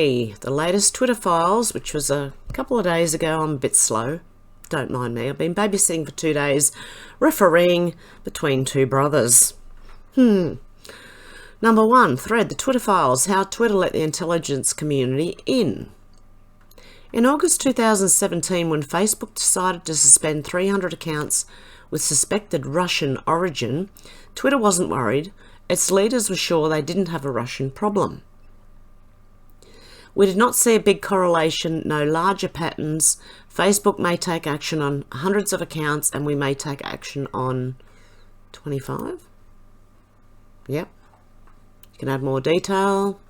Okay, the latest Twitter files, which was a couple of days ago. I'm a bit slow. Don't mind me. I've been babysitting for 2 days, refereeing between two brothers. Number 1, thread, the Twitter files, how Twitter let the intelligence community in. In August 2017, when Facebook decided to suspend 300 accounts with suspected Russian origin, Twitter wasn't worried. Its leaders were sure they didn't have a Russian problem. We did not see a big correlation, no larger patterns. Facebook may take action on hundreds of accounts and we may take action on 25. Yep. You can add more detail.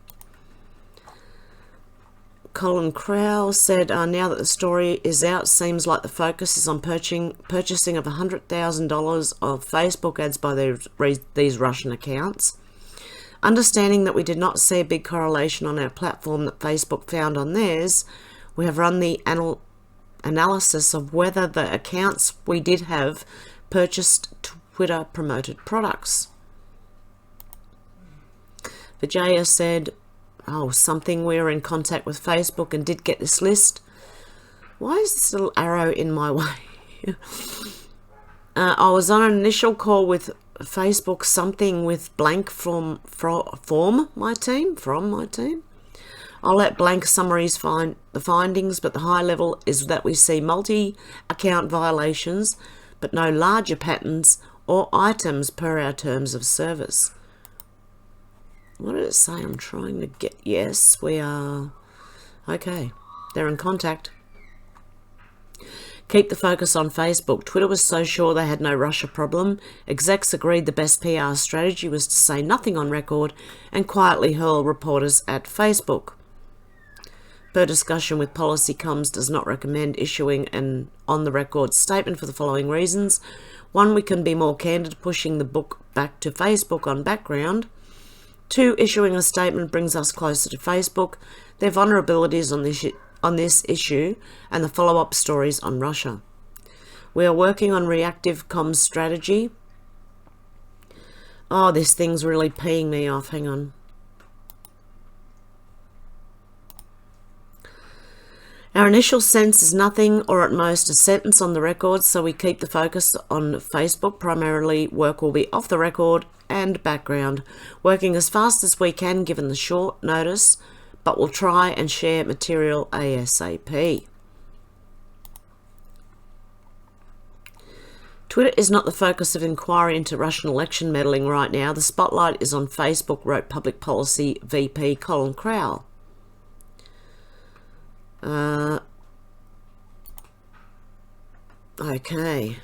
Colin Crowell said, now that the story is out, seems like the focus is on purchasing of $100,000 of Facebook ads by these Russian accounts. Understanding that we did not see a big correlation on our platform that Facebook found on theirs, we have run the analysis of whether the accounts we did have purchased Twitter promoted products. Vijaya said, something, we were in contact with Facebook and did get this list. Why is this little arrow in my way? I was on an initial call with Facebook, something with Blank from my team. I'll let Blank summaries find the findings, but the high level is that we see multi-account violations, but no larger patterns or items per our terms of service. What did it say? I'm trying to get... Yes, we are... Okay, they're in contact. Keep the focus on Facebook. Twitter was so sure they had no Russia problem. Execs agreed the best PR strategy was to say nothing on record and quietly hurl reporters at Facebook. Per discussion with Policy Comms does not recommend issuing an on-the-record statement for the following reasons. 1, we can be more candid, pushing the book back to Facebook on background. 2, issuing a statement brings us closer to Facebook, their vulnerabilities on this issue, and the follow-up stories on Russia. We are working on reactive comms strategy. This thing's really peeing me off. Hang on. Our initial sense is nothing or at most a sentence on the record, so we keep the focus on Facebook. Primarily, work will be off the record and background, working as fast as we can given the short notice, but we'll try and share material ASAP. Twitter is not the focus of inquiry into Russian election meddling right now. The spotlight is on Facebook, wrote Public Policy VP Colin Crowell. Okay.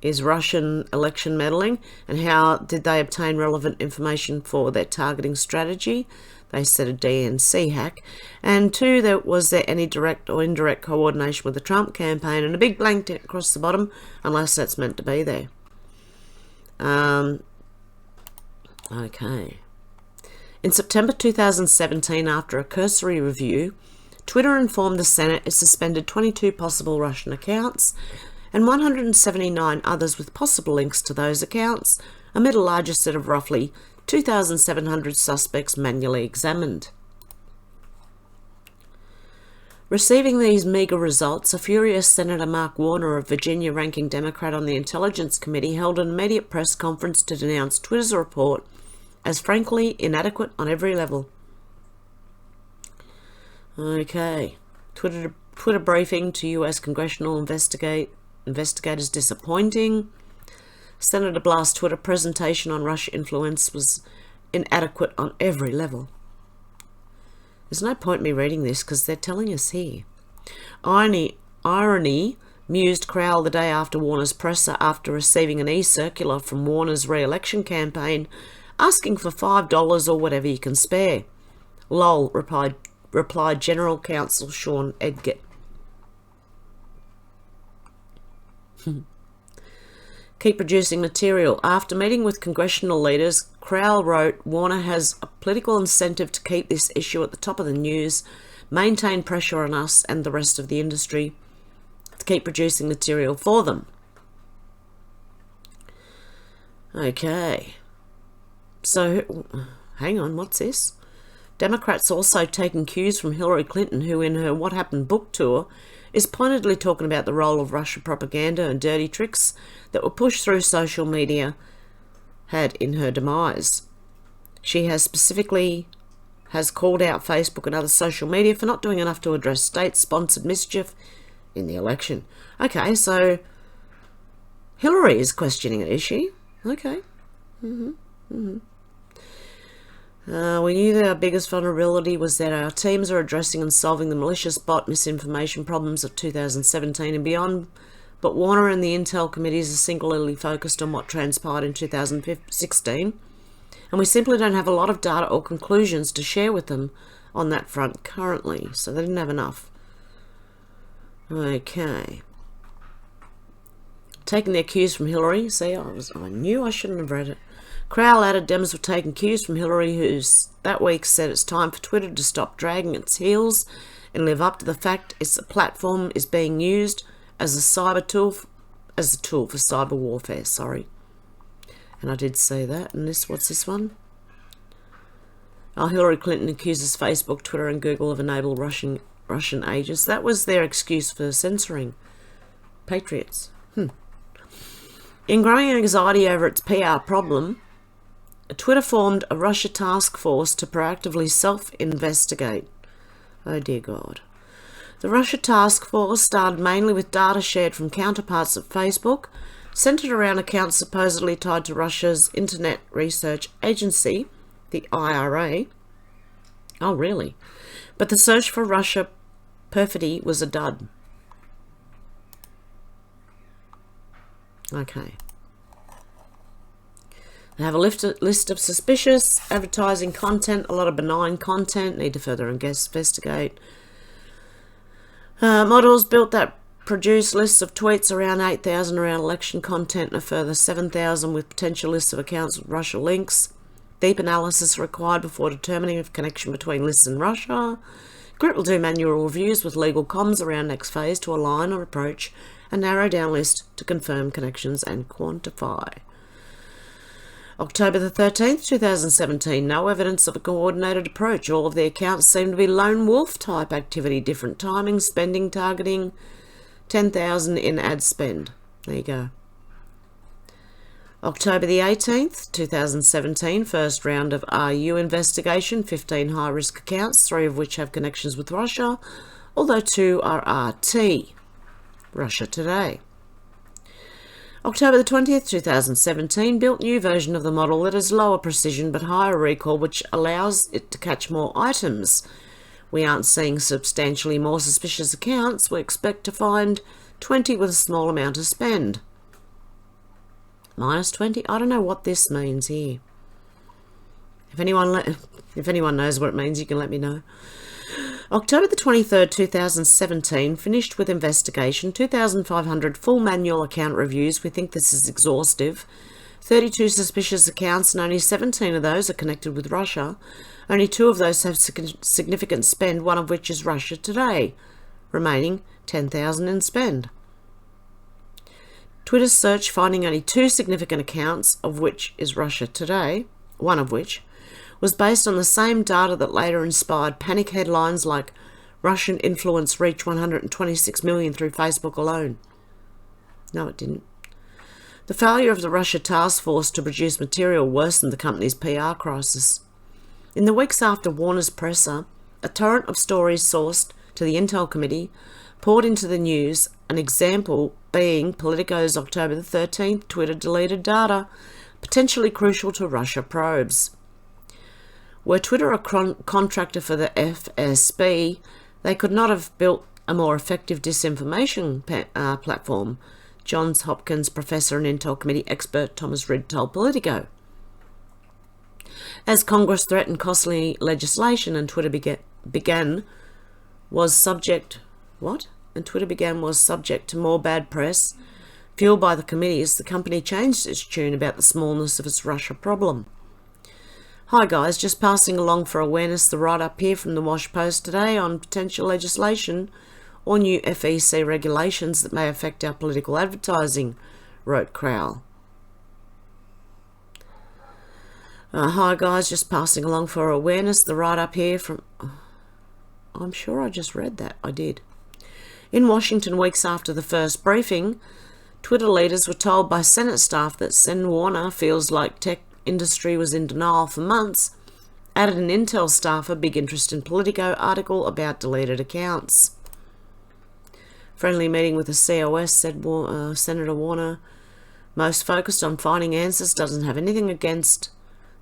Is Russian election meddling, and how did they obtain relevant information for their targeting strategy? They said a DNC hack. And 2, was there any direct or indirect coordination with the Trump campaign? And a big blank across the bottom, unless that's meant to be there. Okay. In September 2017, after a cursory review, Twitter informed the Senate it suspended 22 possible Russian accounts and 179 others with possible links to those accounts, amid a larger set of roughly 2,700 suspects manually examined. Receiving these meagre results, a furious Senator Mark Warner of Virginia, ranking Democrat on the Intelligence Committee, held an immediate press conference to denounce Twitter's report as frankly inadequate on every level. Okay, Twitter briefing to US congressional investigators disappointing. Senator Blast's Twitter presentation on Russia influence was inadequate on every level. There's no point me reading this because they're telling us here. Irony mused Crowell the day after Warner's presser after receiving an e-circular from Warner's re-election campaign asking for $5 or whatever you can spare. Lol, replied General Counsel Sean Edgett. Keep producing material. After meeting with congressional leaders, Crowell wrote, Warner has a political incentive to keep this issue at the top of the news, maintain pressure on us and the rest of the industry to keep producing material for them. Okay. So, hang on, what's this? Democrats also taking cues from Hillary Clinton, who in her What Happened book tour is pointedly talking about the role of Russia propaganda and dirty tricks that were pushed through social media had in her demise. She has specifically called out Facebook and other social media for not doing enough to address state-sponsored mischief in the election. Okay, so Hillary is questioning it, is she? Okay. We knew that our biggest vulnerability was that our teams are addressing and solving the malicious bot misinformation problems of 2017 and beyond, but Warner and the Intel committees are singularly focused on what transpired in 2016, and we simply don't have a lot of data or conclusions to share with them on that front currently, so they didn't have enough. Okay. Taking their cues from Hillary. See, I knew I shouldn't have read it. Crowell added Dems were taking cues from Hillary, who's that week said it's time for Twitter to stop dragging its heels and live up to the fact its platform is being used as a tool for cyber warfare. Sorry, and I did say that. And what's this one? Hillary Clinton accuses Facebook, Twitter, and Google of enabling Russian agents. That was their excuse for censoring patriots. In growing anxiety over its PR problem, Twitter formed a Russia task force to proactively self-investigate. Oh dear God. The Russia task force started mainly with data shared from counterparts at Facebook, centered around accounts supposedly tied to Russia's Internet Research Agency, the IRA. Oh really? But the search for Russia perfidy was a dud. Okay. They have a list of suspicious advertising content, a lot of benign content, need to further investigate. Models built that produce lists of tweets, around 8,000 around election content, and a further 7,000 with potential lists of accounts with Russia links. Deep analysis required before determining if connection between lists and Russia. Group will do manual reviews with legal comms around next phase to align or approach a narrow down list to confirm connections and quantify. October the 13th, 2017, no evidence of a coordinated approach. All of the accounts seem to be lone wolf type activity, different timing, spending, targeting, 10,000 in ad spend. There you go. October the 18th, 2017, first round of RU investigation, 15 high-risk accounts, 3 of which have connections with Russia, although 2 are RT. Russia Today. October the 20th, 2017, built new version of the model that has lower precision but higher recall, which allows it to catch more items. We aren't seeing substantially more suspicious accounts. We expect to find 20 with a small amount of spend. Minus 20? I don't know what this means here. If anyone knows what it means, you can let me know. October the 23rd, 2017, finished with investigation, 2,500 full manual account reviews. We think this is exhaustive. 32 suspicious accounts, and only 17 of those are connected with Russia. Only 2 of those have significant spend, one of which is Russia Today. Remaining 10,000 in spend. Twitter's search finding only 2 significant accounts, of which is Russia Today, one of which, was based on the same data that later inspired panic headlines like Russian influence reached 126 million through Facebook alone. No, it didn't. The failure of the Russia task force to produce material worsened the company's PR crisis. In the weeks after Warner's presser, a torrent of stories sourced to the Intel committee poured into the news, an example being Politico's October the 13th Twitter deleted data, potentially crucial to Russia probes. Were Twitter a contractor for the FSB, they could not have built a more effective disinformation platform, Johns Hopkins professor and Intel committee expert Thomas Rid told Politico. As Congress threatened costly legislation and Twitter began was subject to more bad press, fueled by the committees, the company changed its tune about the smallness of its Russia problem. Hi guys, just passing along for awareness the write-up here from the Wash Post today on potential legislation or new FEC regulations that may affect our political advertising, wrote Crowell. Hi guys, just passing along for awareness. The write-up here from... I'm sure I just read that. I did. In Washington, weeks after the first briefing, Twitter leaders were told by Senate staff that Sen Warner feels like tech industry was in denial for months, added an Intel staffer, big interest in Politico article about deleted accounts. Friendly meeting with the COS, said Senator Warner, most focused on finding answers, doesn't have anything against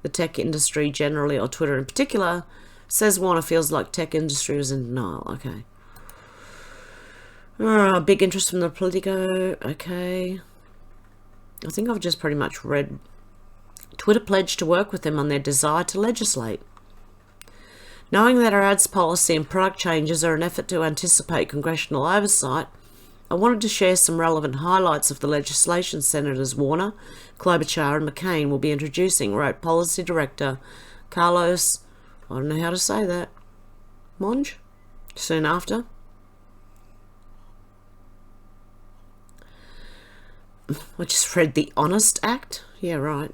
the tech industry generally or Twitter in particular, says Warner feels like tech industry was in denial. Okay. Big interest from the Politico. Okay. I think I've just pretty much read. Twitter pledged to work with them on their desire to legislate. Knowing that our ads policy and product changes are an effort to anticipate congressional oversight, I wanted to share some relevant highlights of the legislation Senators Warner, Klobuchar and McCain will be introducing, wrote Policy Director Carlos, I don't know how to say that, Monge, soon after. I just read the Honest Act. Yeah, right.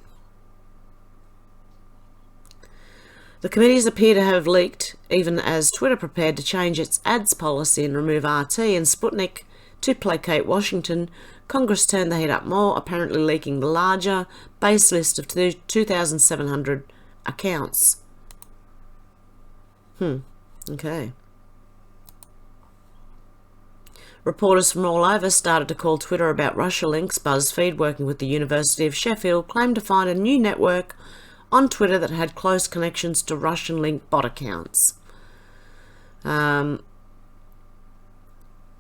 The committees appear to have leaked, even as Twitter prepared to change its ads policy and remove RT and Sputnik to placate Washington. Congress turned the heat up more, apparently leaking the larger base list of 2,700 accounts. Okay. Reporters from all over started to call Twitter about Russia links. BuzzFeed, working with the University of Sheffield, claimed to find a new network on Twitter that had close connections to Russian-linked bot accounts.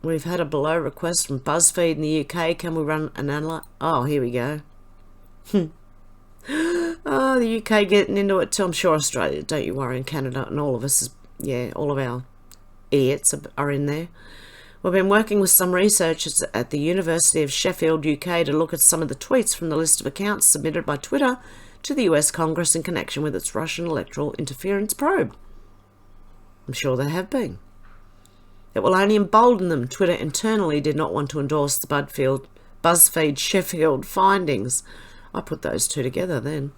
We've had a below request from BuzzFeed in the UK. Can we run an analysis? Oh, here we go. Oh, the UK getting into it too. I'm sure Australia, don't you worry, and Canada and all of us, all of our idiots are in there. We've been working with some researchers at the University of Sheffield, UK, to look at some of the tweets from the list of accounts submitted by Twitter to the US Congress in connection with its Russian electoral interference probe. I'm sure there have been. It will only embolden them. Twitter internally did not want to endorse the BuzzFeed Sheffield findings. I put those two together then.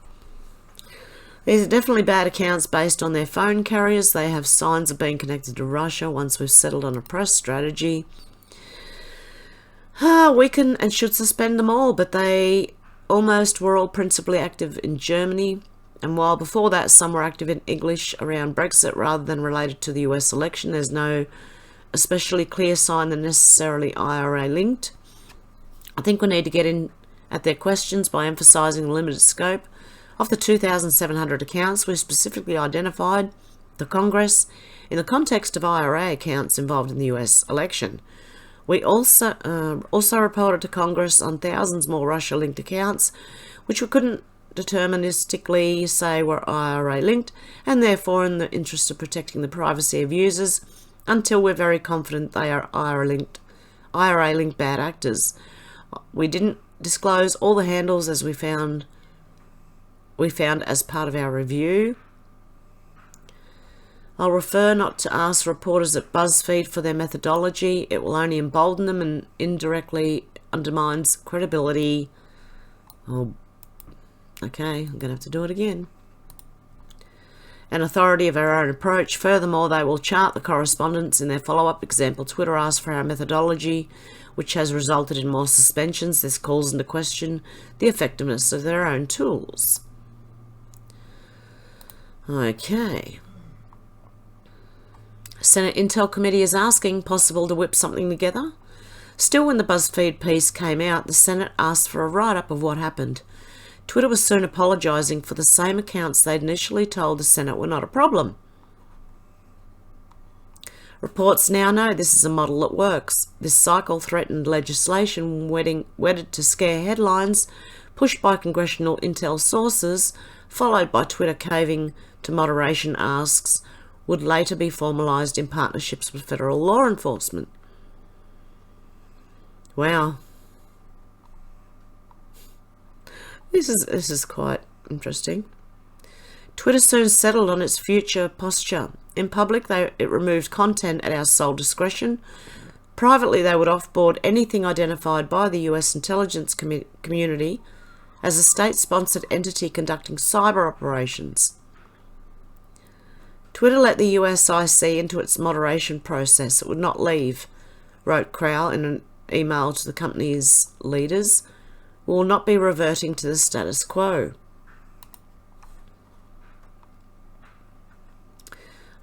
These are definitely bad accounts based on their phone carriers. They have signs of being connected to Russia once we've settled on a press strategy. We can and should suspend them all, but they almost were all principally active in Germany, and while before that some were active in English around Brexit rather than related to the US election, there's no especially clear sign they're necessarily IRA linked. I think we need to get in at their questions by emphasising the limited scope. Of the 2,700 accounts, we specifically identified the Congress in the context of IRA accounts involved in the US election. We also reported to Congress on thousands more Russia-linked accounts, which we couldn't deterministically say were IRA-linked, and therefore in the interest of protecting the privacy of users, until we're very confident they are IRA-linked bad actors. We didn't disclose all the handles as we found as part of our review. I'll refer not to ask reporters at BuzzFeed for their methodology. It will only embolden them and indirectly undermines credibility. Oh, okay, I'm going to have to do it again. An authority of our own approach. Furthermore, they will chart the correspondence in their follow-up. Example, Twitter asked for our methodology, which has resulted in more suspensions. This calls into question the effectiveness of their own tools. Okay. Senate Intel Committee is asking, possible to whip something together? Still, when the BuzzFeed piece came out, the Senate asked for a write-up of what happened. Twitter was soon apologising for the same accounts they'd initially told the Senate were not a problem. Reports now know this is a model that works. This cycle threatened legislation wedded to scare headlines, pushed by congressional intel sources, followed by Twitter caving to moderation asks, would later be formalised in partnerships with federal law enforcement. Wow. This is quite interesting. Twitter soon settled on its future posture. In public, it removed content at our sole discretion. Privately, they would offboard anything identified by the US intelligence community as a state-sponsored entity conducting cyber operations. Twitter let the USIC into its moderation process. It would not leave, wrote Crowell in an email to the company's leaders. We will not be reverting to the status quo.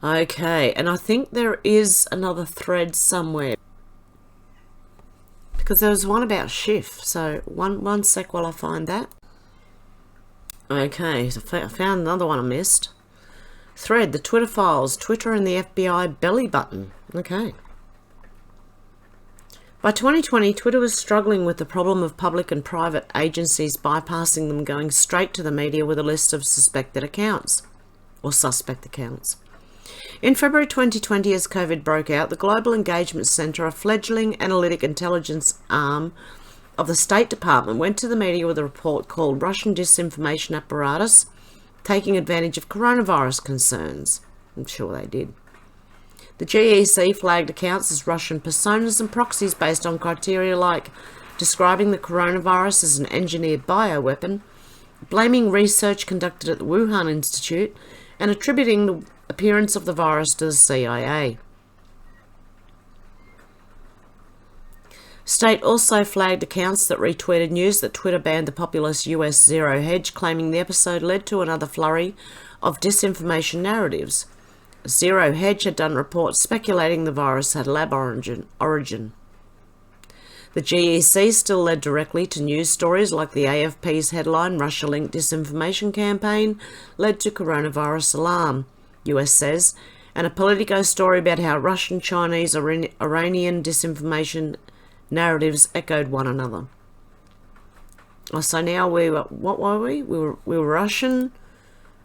Okay, and I think there is another thread somewhere, because there was one about Schiff. So one sec while I find that. Okay, so I found another one I missed. Thread, the Twitter files, Twitter and the FBI belly button. Okay. By 2020, Twitter was struggling with the problem of public and private agencies bypassing them, going straight to the media with a list of suspected accounts, or suspect accounts. In February 2020, as COVID broke out, the Global Engagement Centre, a fledgling analytic intelligence arm of the State Department, went to the media with a report called Russian Disinformation Apparatus Taking Advantage of Coronavirus Concerns. I'm sure they did. The GEC flagged accounts as Russian personas and proxies based on criteria like describing the coronavirus as an engineered bioweapon, blaming research conducted at the Wuhan Institute, and attributing the appearance of the virus to the CIA. State also flagged accounts that retweeted news that Twitter banned the populist US Zero Hedge, claiming the episode led to another flurry of disinformation narratives. Zero Hedge had done reports speculating the virus had lab origin. The GEC still led directly to news stories like the AFP's headline, Russia-linked disinformation campaign led to coronavirus alarm, US says, and a Politico story about how Russian, Chinese, Iranian disinformation narratives echoed one another. Oh, so now what were we? We were Russian,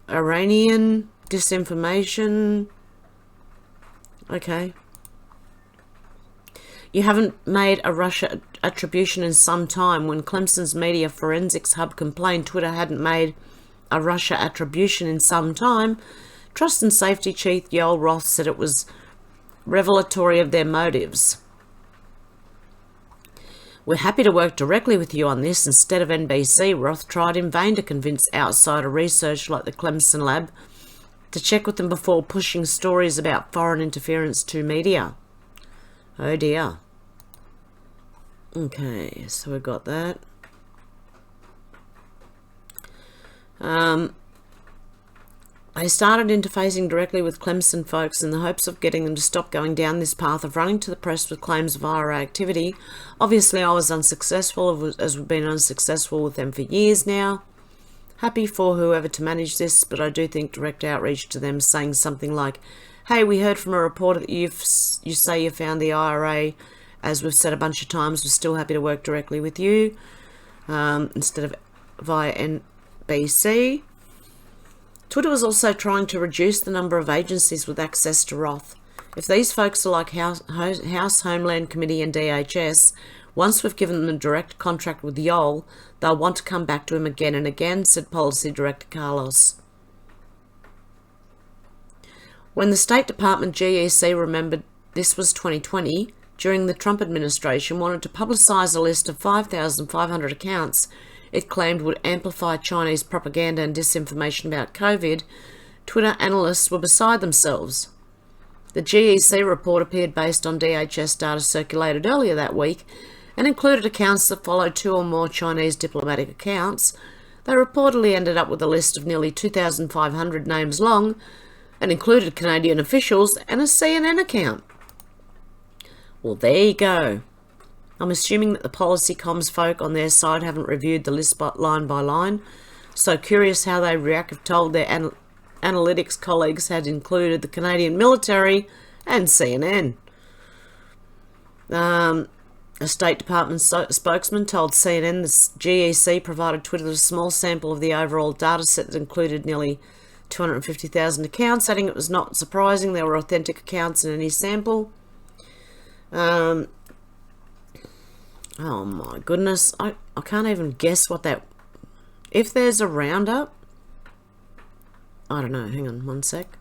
Iranian, disinformation. Okay. You haven't made a Russia attribution in some time. When Clemson's Media Forensics Hub complained Twitter hadn't made a Russia attribution in some time, Trust and Safety Chief Yoel Roth said it was revelatory of their motives. We're happy to work directly with you on this instead of NBC. Roth tried in vain to convince outsider research like the Clemson Lab to check with them before pushing stories about foreign interference to media. Oh dear. Okay, so we got that. I started interfacing directly with Clemson folks in the hopes of getting them to stop going down this path of running to the press with claims of IRA activity. Obviously, I was unsuccessful, as we've been unsuccessful with them for years now. Happy for whoever to manage this, but I do think direct outreach to them saying something like, hey, we heard from a reporter that you say you found the IRA, as we've said a bunch of times, we're still happy to work directly with you, instead of via NBC. Twitter was also trying to reduce the number of agencies with access to Roth. If these folks are like House Homeland Committee and DHS, once we've given them a direct contract with Yoel, they'll want to come back to him again and again, said Policy Director Carlos. When the State Department GEC remembered this was 2020, during the Trump administration, wanted to publicise a list of 5,500 accounts it claimed would amplify Chinese propaganda and disinformation about COVID, Twitter analysts were beside themselves. The GEC report appeared based on DHS data circulated earlier that week and included accounts that followed 2 or more Chinese diplomatic accounts. They reportedly ended up with a list of nearly 2,500 names long and included Canadian officials and a CNN account. Well, there you go. I'm assuming that the policy comms folk on their side haven't reviewed the list line by line, so curious how they react if told their analytics colleagues had included the Canadian military and CNN. A State Department spokesman told CNN the GEC provided Twitter with a small sample of the overall data set that included nearly 250,000 accounts, adding it was not surprising there were authentic accounts in any sample. Oh my goodness, I can't even guess what that... If there's a roundup... I don't know, hang on one sec.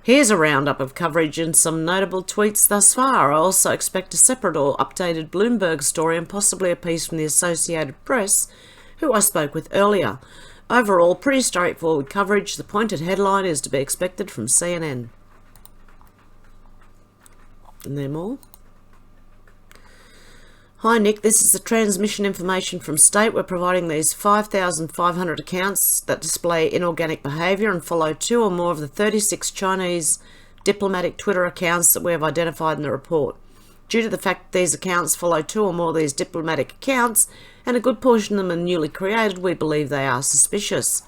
Here's a roundup of coverage and some notable tweets thus far. I also expect a separate or updated Bloomberg story and possibly a piece from the Associated Press, who I spoke with earlier. Overall, pretty straightforward coverage. The pointed headline is to be expected from CNN. And there more. Hi Nick, this is the transmission information from State. We're providing these 5,500 accounts that display inorganic behaviour and follow 2 or more of the 36 Chinese diplomatic Twitter accounts that we have identified in the report. Due to the fact that these accounts follow 2 or more of these diplomatic accounts, and a good portion of them are newly created, we believe they are suspicious.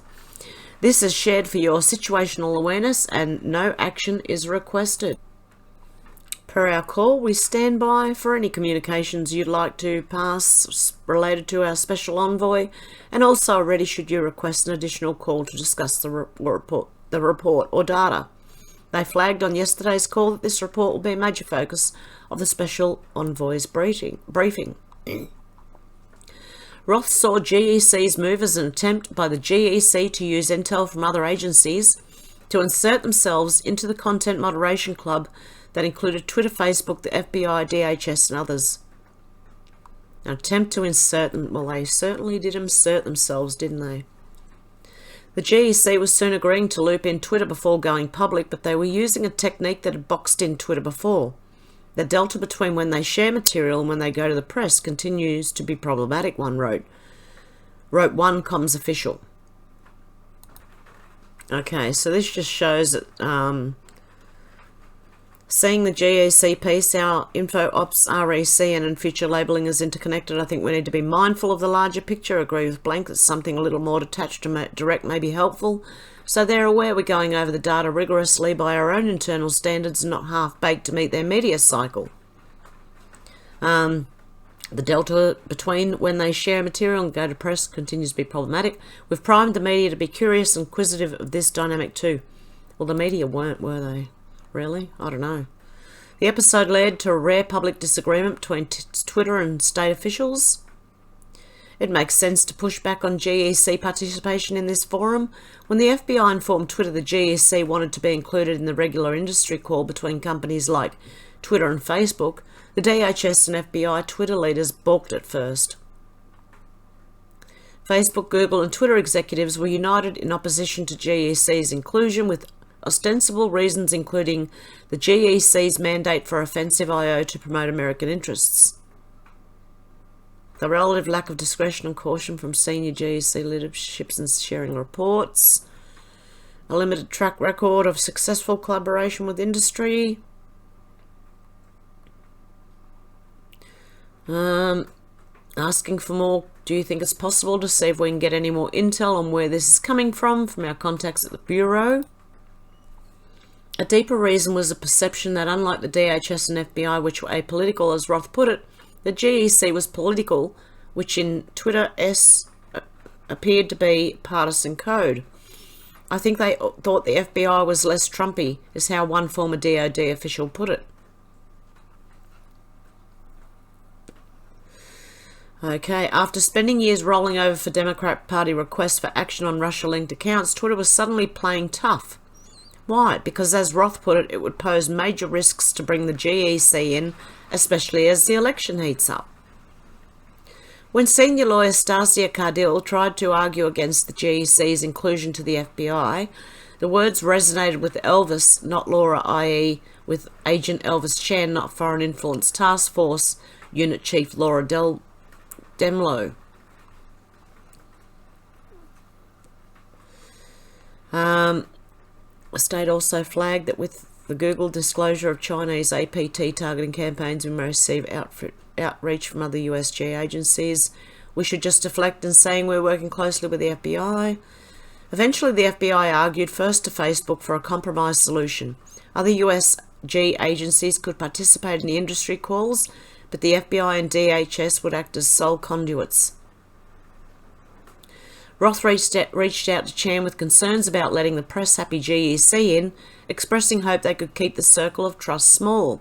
This is shared for your situational awareness and no action is requested. Per our call, we stand by for any communications you'd like to pass related to our special envoy, and also ready should you request an additional call to discuss the report or data. They flagged on yesterday's call that this report will be a major focus of the special envoy's briefing. Roth saw GEC's move as an attempt by the GEC to use intel from other agencies to insert themselves into the content moderation club that included Twitter, Facebook, the FBI, DHS and others. An attempt to insert them. Well, they certainly did insert themselves, didn't they? The GEC was soon agreeing to loop in Twitter before going public, but they were using a technique that had boxed in Twitter before. The delta between when they share material and when they go to the press continues to be problematic, one wrote. Wrote one comms official. Okay, so this just shows that seeing the GEC piece, our info ops, REC and future labelling is interconnected. I think we need to be mindful of the larger picture. Agree with Blank that something a little more detached to direct may be helpful. So they're aware we're going over the data rigorously by our own internal standards and not half-baked to meet their media cycle. The delta between when they share material and go to press continues to be problematic. We've primed the media to be curious and inquisitive of this dynamic too. Well, the media weren't, were they? Really? I don't know. The episode led to a rare public disagreement between Twitter and state officials. It makes sense to push back on GEC participation in this forum. When the FBI informed Twitter the GEC wanted to be included in the regular industry call between companies like Twitter and Facebook, the DHS and FBI Twitter leaders balked at first. Facebook, Google and Twitter executives were united in opposition to GEC's inclusion, with ostensible reasons including the GEC's mandate for offensive I.O. to promote American interests, the relative lack of discretion and caution from senior GEC leaderships in sharing reports, a limited track record of successful collaboration with industry, asking for more. Do you think it's possible to see if we can get any more intel on where this is coming from our contacts at the Bureau? A deeper reason was the perception that, unlike the DHS and FBI, which were apolitical, as Roth put it, the GEC was political, which in Twitter appeared to be partisan code. I think they thought the FBI was less Trumpy, is how one former DOD official put it. Okay, after spending years rolling over for Democrat Party requests for action on Russia-linked accounts, Twitter was suddenly playing tough. Why? Because, as Roth put it, it would pose major risks to bring the GEC in, especially as the election heats up. When senior lawyer Stasia Cardil tried to argue against the GEC's inclusion to the FBI, the words resonated with Elvis, not Laura, i.e. with Agent Elvis Chan, not Foreign Influence Task Force Unit Chief Laura Demlow. The state also flagged that with the Google disclosure of Chinese APT targeting campaigns, we may receive outreach from other USG agencies. We should just deflect in saying we're working closely with the FBI. Eventually, the FBI argued first to Facebook for a compromise solution. Other USG agencies could participate in the industry calls, but the FBI and DHS would act as sole conduits. Roth reached out to Chan with concerns about letting the press-happy GEC in, expressing hope they could keep the circle of trust small.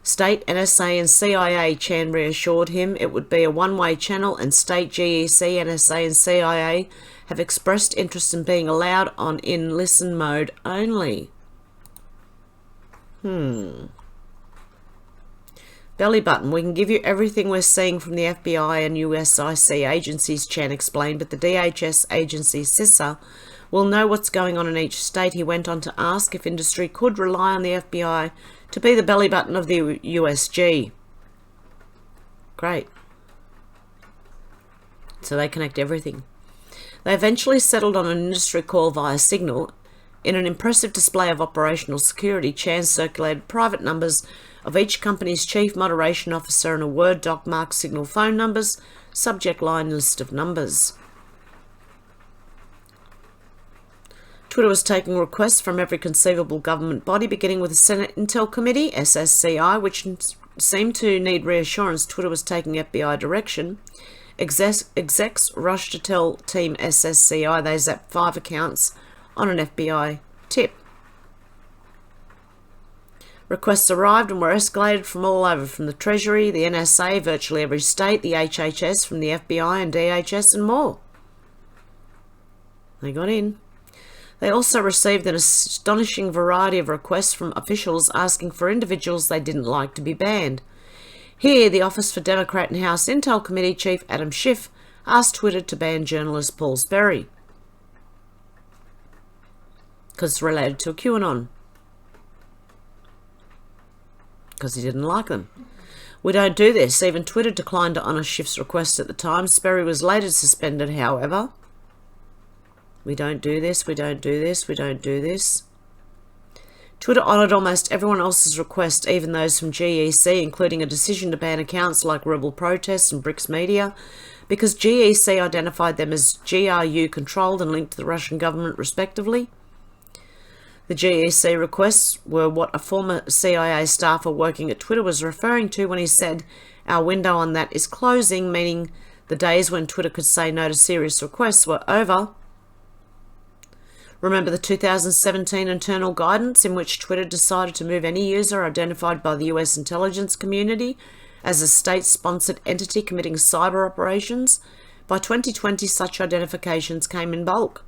State, NSA and CIA, Chan reassured him it would be a one-way channel, and State, GEC, NSA and CIA have expressed interest in being allowed on in listen mode only. But Belly button. We can give you everything we're seeing from the FBI and USIC agencies, Chan explained, but the DHS agency, CISA, will know what's going on in each state. He went on to ask if industry could rely on the FBI to be the belly button of the USG. Great. So they connect everything. They eventually settled on an industry call via Signal. In an impressive display of operational security, Chan circulated private numbers of each company's chief moderation officer and a Word doc marked Signal phone numbers, subject line list of numbers. Twitter was taking requests from every conceivable government body, beginning with the Senate Intel Committee, SSCI, which seemed to need reassurance Twitter was taking FBI direction. Execs rushed to tell Team SSCI they zapped 5 accounts on an FBI tip. Requests arrived and were escalated from all over, from the Treasury, the NSA, virtually every state, the HHS, from the FBI and DHS, and more. They got in. They also received an astonishing variety of requests from officials asking for individuals they didn't like to be banned. Here, the Office for Democrat and House Intel Committee Chief Adam Schiff asked Twitter to ban journalist Paul Sperry because it's related to a QAnon, because he didn't like them. We don't do this. Even Twitter declined to honour Schiff's request at the time. Sperry was later suspended, however. We don't do this, we don't do this, we don't do this. Twitter honoured almost everyone else's request, even those from GEC, including a decision to ban accounts like Rebel Protest and Bricks Media, because GEC identified them as GRU-controlled and linked to the Russian government, respectively. The GEC requests were what a former CIA staffer working at Twitter was referring to when he said, "Our window on that is closing," meaning the days when Twitter could say no to serious requests were over. Remember the 2017 internal guidance in which Twitter decided to move any user identified by the US intelligence community as a state-sponsored entity committing cyber operations? By 2020, such identifications came in bulk.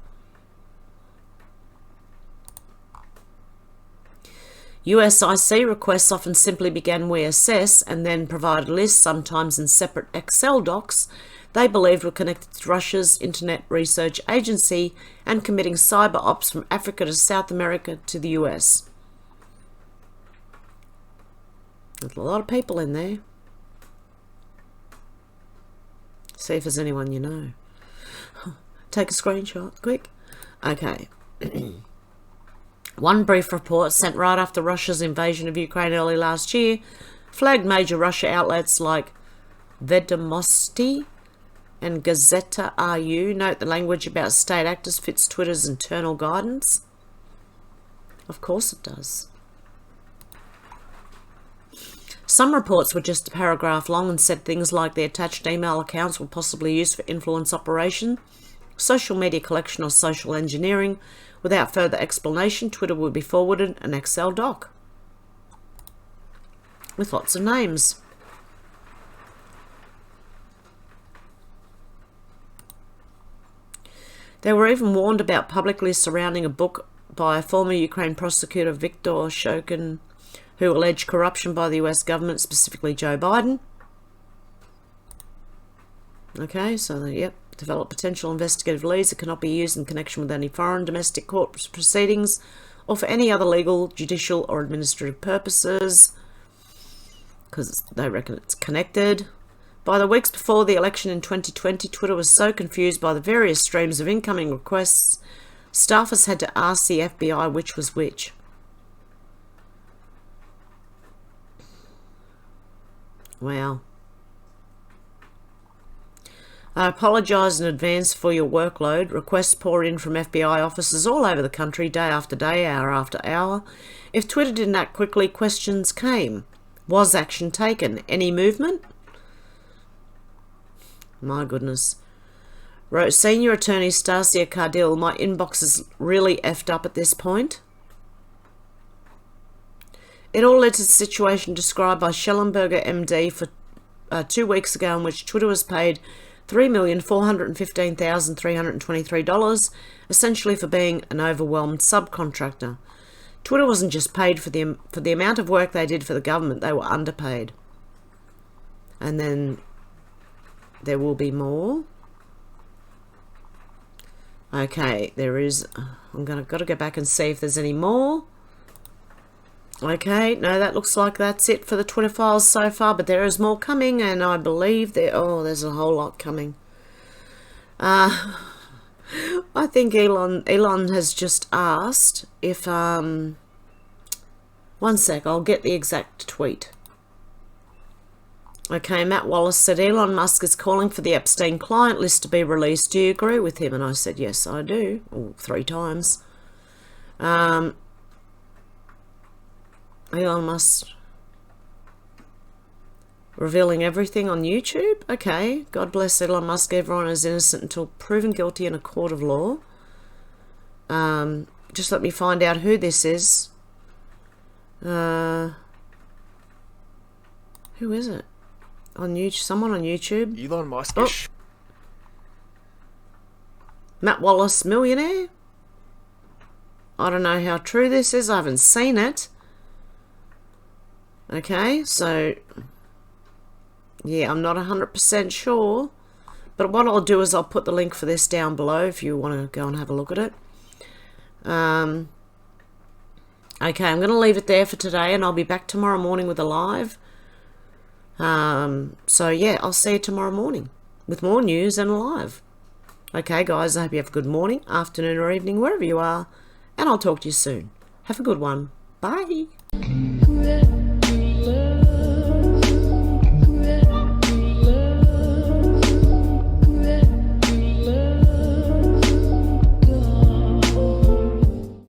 USIC requests often simply began "we assess" and then provided lists, sometimes in separate Excel docs, they believed were connected to Russia's Internet Research Agency and committing cyber ops from Africa to South America to the US. There's a lot of people in there. See if there's anyone you know. Take a screenshot, quick. Okay. One brief report sent right after Russia's invasion of Ukraine early last year flagged major Russia outlets like Vedomosti and Gazeta RU. Note the language about state actors fits Twitter's internal guidance. Of course it does. Some reports were just a paragraph long and said things like the attached email accounts were possibly used for influence operation, social media collection, or social engineering. Without further explanation, Twitter would be forwarded an Excel doc with lots of names. They were even warned about publicly surrounding a book by a former Ukraine prosecutor, Viktor Shokin, who alleged corruption by the US government, specifically Joe Biden. Okay, so yep, develop potential investigative leads that cannot be used in connection with any foreign domestic court proceedings or for any other legal, judicial, or administrative purposes, because they reckon it's connected. By the weeks before the election in 2020, Twitter was so confused by the various streams of incoming requests, staffers had to ask the FBI which was which. Wow. I apologise in advance for your workload. Requests pour in from FBI offices all over the country, day after day, hour after hour. If Twitter didn't act quickly, questions came. Was action taken? Any movement? My goodness. Wrote Senior Attorney Stasia Cardil, my inbox is really effed up at this point. It all led to the situation described by Schellenberger MD for 2 weeks ago, in which Twitter was paid $3,415,323, essentially for being an overwhelmed subcontractor. Twitter wasn't just paid for the amount of work they did for the government, they were underpaid. and then there will be more. Okay, there is. Gotta go back and see if there's any more. Okay, no, that looks like that's it for the Twitter files so far, but there is more coming, and I believe there's a whole lot coming. I think Elon has just asked if one sec, I'll get the exact tweet. Okay, Matt Wallace said Elon Musk is calling for the Epstein client list to be released. Do you agree with him? And I said yes, I do. 3 times. Elon Musk revealing everything on YouTube. Okay, God bless Elon Musk. Everyone is innocent until proven guilty in a court of law. Just let me find out who this is. Who is it? On YouTube, someone on YouTube. Elon Musk. Oh. Matt Wallace, millionaire. I don't know how true this is. I haven't seen it. Okay, so yeah, I'm not 100% sure. But what I'll do is I'll put the link for this down below if you want to go and have a look at it. Okay, I'm going to leave it there for today, and I'll be back tomorrow morning with a live. So yeah, I'll see you tomorrow morning with more news and a live. Okay guys, I hope you have a good morning, afternoon or evening, wherever you are, and I'll talk to you soon. Have a good one. Bye.